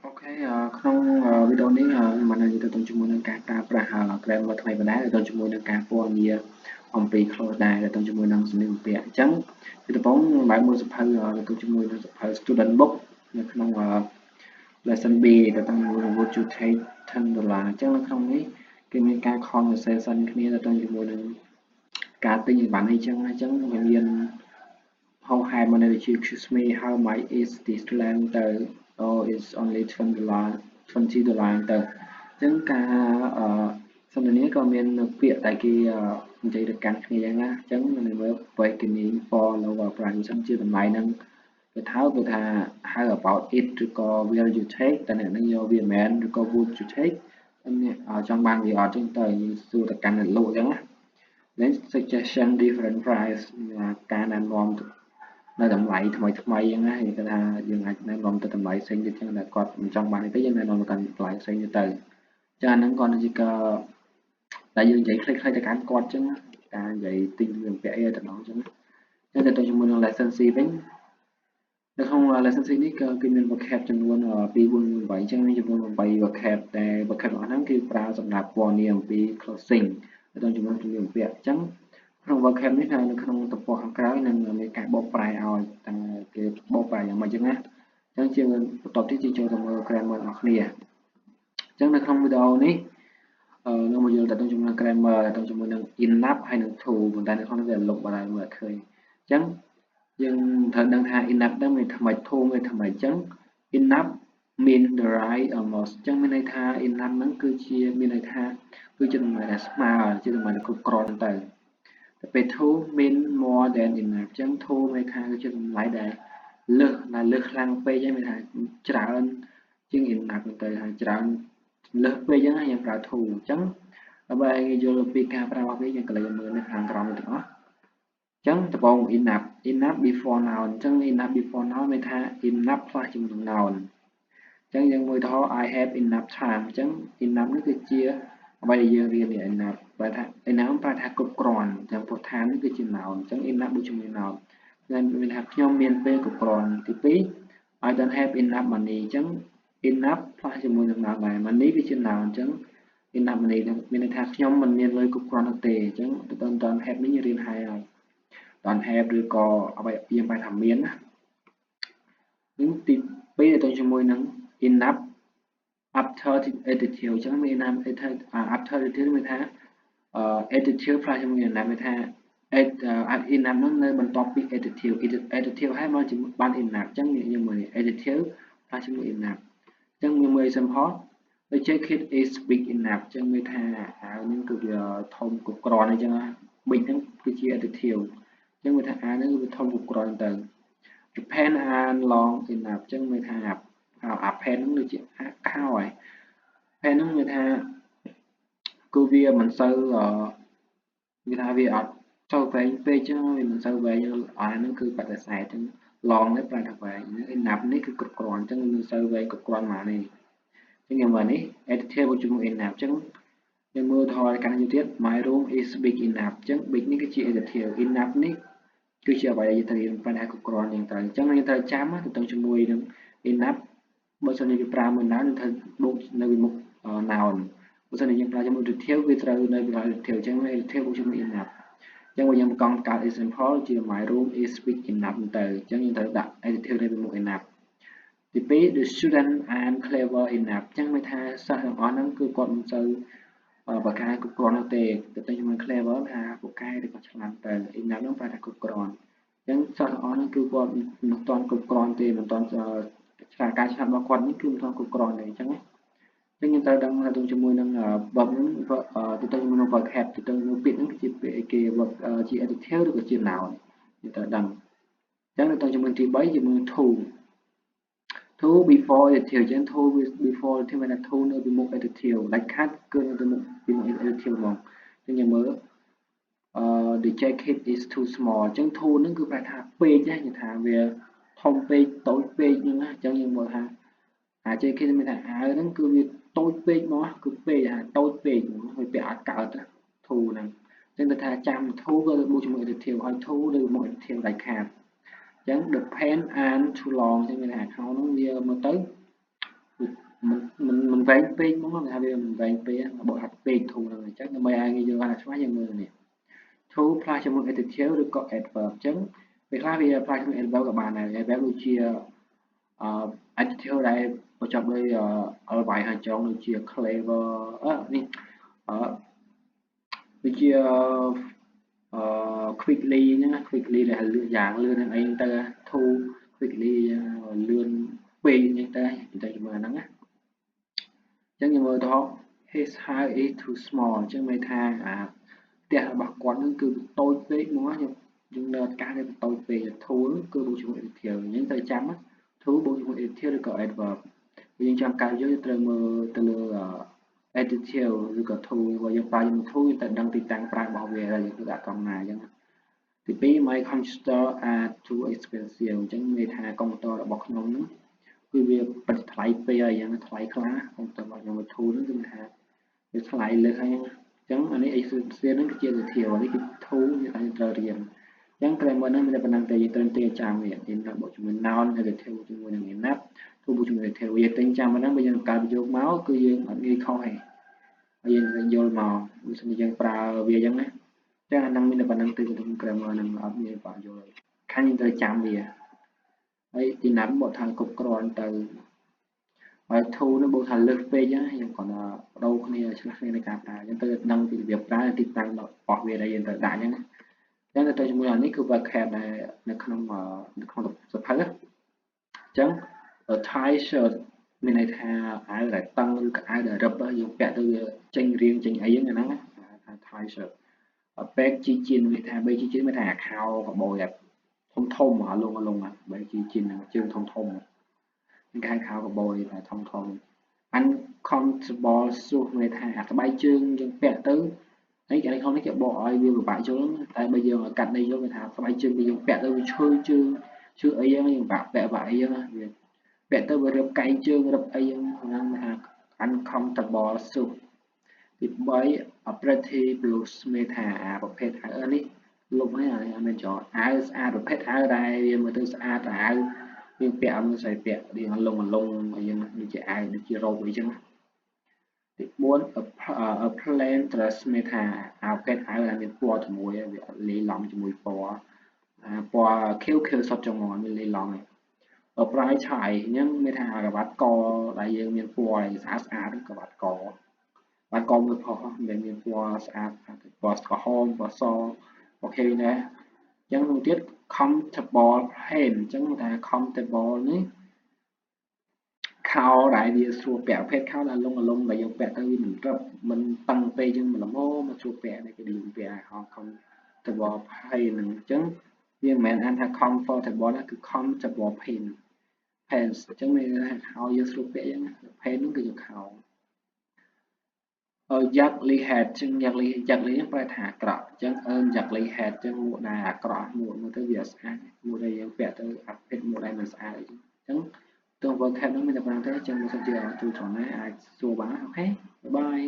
អូខេក្នុងវីដេអូនេះmìnhនឹងនិយាយទៅជាមួយនឹងការប្រើប្រាស់ grammar ថ្មីបន្លែទៅជាមួយនឹងការពណ៌នាអំពី clause ដែរទៅជាមួយនឹងសំលៀកបំពាក់អញ្ចឹងពីដំបូងបើមើលសៀវភៅទៅជាមួយនឹងសៀវភៅ student book នៅក្នុង lesson B ទៅតាម would you take $10 អញ្ចឹងនៅក្នុងនេះគេមានការ conversation គ្នាទៅជាមួយនឹងការទិញអីបានអីចឹងវាមាន how high money did you excuse me how much is this land ទៅ oh it's only $20 ទៅអញ្ចឹងការសន្ទនាក៏មានពាក្យតែគេនិយាយទៅកាន់គ្នាយ៉ាងណាអញ្ចឹងmìnhមើល beginning for lower price អញ្ចឹងជាតម្លៃហ្នឹងគេថា how about it ឬក៏ will you take តើអ្នកនឹងយកវាមែនឬក៏ would you take អ្នកចង់បានវាអត់ចឹងទៅយើងសួរទៅកាន់អ្នកលក់អញ្ចឹងណា then suggestion different price ការណែនាំនៅតម្លៃថ្មីអញ្ចឹងណាគេថាយើងអាចណែនាំទៅតម្លៃផ្សេងទៀតចឹងតែគាត់មិនចង់បានទេយើងណែនាំទៅកាន់តម្លៃផ្សេងទៀតទៅចាហ្នឹងគាត់នឹងជាការតែយើងនិយាយខ្លីៗទៅកាន់គាត់ចឹងការនិយាយទិញវាពាក់អីទៅដល់ចឹងចឹងទៅជាមួយនឹង lesson C វិញនៅក្នុង lesson C នេះក៏គេមាន vocab ចំនួន2 4 8អញ្ចឹងមានចំនួន8 vocab តែ vocab របស់ហ្នឹងគឺប្រើសម្រាប់ពណ៌នាអំពី closing ទៅជាមួយនឹងពាក្យអញ្ចឹងក្នុង vocab នេះនៅក្នុងទំព័រខាងក្រោយនឹងមានការបកប្រែឲ្យតែគេបកប្រែយ៉ាងម៉េចចឹងណាអញ្ចឹងជាបន្តទៀតជាចូលទៅមើល grammar របស់គ្នាអញ្ចឹងនៅក្នុងវីដេអូនេះនឹងមកយល់ទៅជាមួយនឹង grammar ទៅជាមួយនឹង enough ហើយនឹង to ប៉ុន្តែនៅក្នុងនេះវាលុបបាត់ហើយមើលអត់ឃើញអញ្ចឹងយើងត្រូវដឹងថា enough ហ្នឹងមានថ្មី to មានថ្មីអញ្ចឹង enough mean the right almost អញ្ចឹងមានន័យថា enough ហ្នឹងគឺជាមានន័យថាគឺជាតម្លៃដែលស្មើជាតម្លៃដែលគ្រប់គ្រាន់ទៅតែពេល to mean more than enough អញ្ចឹង to មានន័យថាគឺជាតម្លៃដែលលើសខ្លាំងពេកហើយមានថាច្រើនជាង enough ទៅហើយច្រើនលើសពេកអញ្ចឹងយើងប្រើ to អញ្ចឹងដើម្បីយល់ពីការប្រើរបស់វាយើងក៏លេចមើលនៅខាងក្រោមនេះទាំងអស់អញ្ចឹងដំបូង enough before noun អញ្ចឹង enough before noun មានថា enough ផ្លាស់ជាមួយនឹង noun អញ្ចឹងយើងមើលទៅ I have enough time អញ្ចឹង enough នេះគឺជាអ្វីដែលយើងរៀននេះ enough បែរថា enough ប្រែថាគ្រប់គ្រាន់អញ្ចឹងព្រោះ time នេះគឺជា noun អញ្ចឹង enough ដូចជាមួយ noun ដែលមានថាខ្ញុំមានពេលគ្រប់គ្រាន់ទី2 I don't have enough money អញ្ចឹង enough ផ្លាស់ជាមួយនឹង noun ដែរ money គឺជា noun អញ្ចឹង enough money មានន័យថាខ្ញុំមិនមានលុយគ្រប់គ្រាន់នោះទេអញ្ចឹង don't have នេះរៀនហើយ don't have ឬក៏អ្វីយើងបែរថាមានណានឹងទី2ទៅជាមួយនឹង enough after adjective អញ្ចឹងមាន after adjective មានថា adjective ផ្លាស់ជាមួយនឹង enough មានថា enough នោះនៅបន្ទាប់ពី adjective ហើយមកបាន enough អញ្ចឹងយើងមើល adjective ផ្លាស់ជាមួយ enough អញ្ចឹងយើងមើល example the jacket is big enough អញ្ចឹងមានថាអាវនេះគឺវាធំគ្រប់គ្រាន់អញ្ចឹង big ហ្នឹងគឺជា adjective អញ្ចឹងមានថាអាវហ្នឹងគឺវាធំគ្រប់គ្រាន់ទៅ the pants are long enough អញ្ចឹងមានថាអា pants ហ្នឹងដូចជាខោហើយ pants ហ្នឹងមានថាគឺវាមិនសូវវាថាវាអត់សូវវែងពេកអញ្ចឹងវាមិនសូវវែងអាហ្នឹងគឺបដិសេធអញ្ចឹង long នេះប្រែថាវែង enough នេះគឺគ្រប់គ្រាន់អញ្ចឹងមិនសូវវែងគ្រប់គ្រាន់ប៉ុន្មានទេអញ្ចឹងយើងមើលនេះ adjective ជាមួយ enough អញ្ចឹងយើងមើលថយកាន់ទៅទៀត my room is big enough អញ្ចឹង big នេះគឺជា adjective enough នេះគឺជាអ្វីដែលយើងត្រូវរៀនប៉ុន្តែគ្រប់គ្រាន់យ៉ាងត្រូវអញ្ចឹងយើងត្រូវចាំទៅជាមួយនឹង enough បើសិនជាវាប្រើមួយ noun យើងត្រូវបូកនៅពីមុខ noun បើសិនជាយើងប្រើជាមួយ adjective វាត្រូវនៅពីក្រោយ adjective អញ្ចឹង adjective បូកជាមួយ enough អញ្ចឹងបើយើងបង្កប់កើត example ជា my room is big enough ទៅអញ្ចឹងយើងត្រូវដាក់ adjective នៅពីមុខ enough ទី2 the student aren't clever enough អញ្ចឹងមានថាសិស្សទាំងអស់ហ្នឹងគឺគាត់មិនសូវបកកែគ្រប់គ្រាន់នោះទេទៅជាមួយ clever ថាពូកែឬក៏ឆ្លាតទៅ enough ហ្នឹងប្រែថាគ្រប់គ្រាន់អញ្ចឹងសិស្សទាំងអស់ហ្នឹងគឺគាត់មិនទាន់គ្រប់គ្រាន់ទេមិនទាន់ឆ្លាតការឆ្លាតរបស់គាត់នេះគឺមិនទាន់គ្រប់គ្រាន់ទេអញ្ចឹងណាអញ្ចឹងយើងត្រូវដឹងថាទៅជាមួយនឹង verb ហ្នឹងទៅជាមួយនឹង vocab ទៅជាមួយពាក្យហ្នឹងគឺជាពាក្យគេ verb ជា adjective ឬក៏ជា noun យើងត្រូវដឹងអញ្ចឹងទៅជាមួយទី3ជាមួយ to before adjective អញ្ចឹង to before adjective មានថា to នៅពីមុខ adjective ដាច់ខាត់គឺនៅពីមុខ adjective ហ្មងអញ្ចឹងយើងមើលthe jacket is too small អញ្ចឹង too ហ្នឹងគឺប្រែថាពេកណាគេថាវាធំពេកតូចពេកហ្នឹងណាអញ្ចឹងយើងមើលថាអា jacket មានថាអាវហ្នឹងគឺវាតូចពេកមកគឺពេកអាតូចពេកវាពាក់អត់កើតណា too ហ្នឹងអញ្ចឹងទៅថាចាំ too ក៏បូកជាមួយ adjective ហើយ too នៅមុខ adjective ដាច់ខាត់អញ្ចឹង the pants aren't too long អញ្ចឹងមានថាខោហ្នឹងវាមើលទៅ mình vén page đúng không? Vì mình vén page bộ hạt page thu là chắc là mấy ai ghi vô là xóa cho người này thu apply cho một adjective ឬក៏ adverb អញ្ចឹងពេលខ្លះវា apply ជាមួយ adverb ក៏បានដែរ adverb ដូចជាadjective ដែលបញ្ចប់ដោយ ly ហើយចងដូចជា clever នេះដូចជាquickly អញ្ចឹងណា quickly ដែលលឿនយ៉ាងលឿននឹងអីទៅ to quickly លឿនពេកអញ្ចឹងទៅតែជាមួយអាហ្នឹងណាអញ្ចឹងយើងមើលទៅ his house is too small អញ្ចឹងមានថាផ្ទះរបស់គាត់នឹងគឺតូចពេកហ្មងយើងនៅការនេះតូចពេក to គឺបូកជាមួយ adjective អញ្ចឹងត្រូវចាំ to បូកជាមួយ adjective ឬក៏ adverb យើងចាំកាលយើងត្រូវមើលទៅលើ adjective ឬក៏ to បើយើងប្រើជាមួយ to យើងត្រូវដឹងទីតាំងប្រើរបស់វាហើយយើងដាក់ត្រង់ណាអញ្ចឹងទី2 my computer are too expensive អញ្ចឹងមានថាកុំព្យូទ័ររបស់ខ្ញុំហ្នឹងគឺវាបិទថ្លៃពេកហើយអញ្ចឹងថ្លៃខ្លះកុំព្យូទ័ររបស់ខ្ញុំ to ហ្នឹងគឺថាវាថ្លៃលើសហើយអញ្ចឹងអានេះ expensive ហ្នឹងគឺជា adjective នេះគឺ to យើងត្រូវរៀនអញ្ចឹង grammar ហ្នឹងមានតែប៉ុណ្្នឹងទេយើងត្រូវតែចាំវាយើងត្រូវបូកជាមួយ noun adjective ជាមួយនឹង enough ទៅបូកជាមួយ adjective យើងតែចាំប៉ុណ្្នឹងបើយើងកើតយកមកគឺយើងអត់ងាយខុសទេហើយយើងត្រូវយល់មកបើមិនយើងប្រើវាអញ្ចឹងណាចឹងអាហ្នឹងមានតែប៉ុណ្្នឹងទេក្នុង grammar ហ្នឹងអត់មានបាក់យល់ខាងយើងត្រូវចាំវាហើយទីណាត់បកថាគ្រប់គ្រាន់ទៅហើយ to នោះបូកថាលើសពេកអញ្ចឹងយើងគ្រាន់តែបដូរគ្នាឆ្លាស់គ្នានៃការប្រើអញ្ចឹងទៅដឹងពីរបៀបប្រើទីតាំងរបស់វាដែលយើងត្រូវដាក់អញ្ចឹងណាអញ្ចឹងទៅជាមួយអានេះគឺ vocab ដែលនៅក្នុងសភៅអញ្ចឹង tie shirt មានន័យថាអាវដែលតឹងឬក៏អាវដែលរឹបយើងពាក់ទៅវាចេញរៀងចេញអីហ្នឹងអាហ្នឹងថា tie shirt បែកជីជីនមានថាបែកជីជីនមានថាខោកបោយធំធំអាលងបែកជីជីនហ្នឹងជើងធំធំគេហៅខោកបោយតែធំធំ uncomfortable shoes មានថាអាស្បែកជើងយើងពាក់ទៅហើយគេក្នុងនេះគេបកឲ្យវាពិបាកយល់តែបើយើងកាត់ន័យយកគេថាស្បែកជើងយើងពាក់ទៅវាឈឺជើងឈឺអីហ្នឹងយើងបាក់ពាក់អីហ្នឹងវាពាក់ទៅវារឹបកែងជើងរឹបអីហ្នឹងថា uncomfortable shoes ទី3 pretty blues មានថាប្រភេទអាវនេះលុបហ្នឹងអាមានចោលអាវស្អាតប្រភេទអាវដែលវាមើលទៅស្អាតអាវយើងពាក់អត់មានស្អីពាក់រៀងលងអីចឹងដូចជាអាវដូចជារ៉ូបអីចឹងទី4 a plain dress មានថាអាវប្រភេទអាវដែលមានពណ៌ជាមួយវាអត់លាយឡំជាមួយពណ៌ខៀវសុទ្ធចុងមកមានលាយឡំឯ bright tie អញ្ចឹងមានថាក្រវ៉ាត់កដែលយើងមានពណ៌ស្អាតក្រវ៉ាត់កបានកមើលផុសមានពណ៌ស្អាតពណ៌ក្រហមពណ៌សអូខេណាអញ្ចឹងមួយទៀត comfortable plain អញ្ចឹងថា comfortable នេះខោដែលវាស្រួលពាក់ប្រភេទខោដែលលំដែលយើងពាក់ទៅវាមិនរឹបមិនតឹងពេកអញ្ចឹងមិនល្មមស្រួលពាក់គេយើងពាក់ខោ comfortable plain ហ្នឹងអញ្ចឹងវាមិនមែនអានថា comfortable ណាគឺ comfortable plain pants អញ្ចឹងមានថាខោយើងស្រួលពាក់អញ្ចឹង plain ហ្នឹងគឺជាខោUgly hat អញ្ចឹង ugly ហ្នឹងប្រែថាអាក្រក់អញ្ចឹងugly hat អញ្ចឹងមួកដែលអាក្រក់មួកមើលទៅវាស្អាតមួកដែលយើងពាក់ទៅអាភិតមួកដែលមិនស្អាតអញ្ចឹងទោះ vocab ហ្នឹងមានតែប៉ុណ្្នឹងទេអញ្ចឹងបើសិនជាទូចច្រើនណាស់អាចសួរបានអូខេបាយបាយ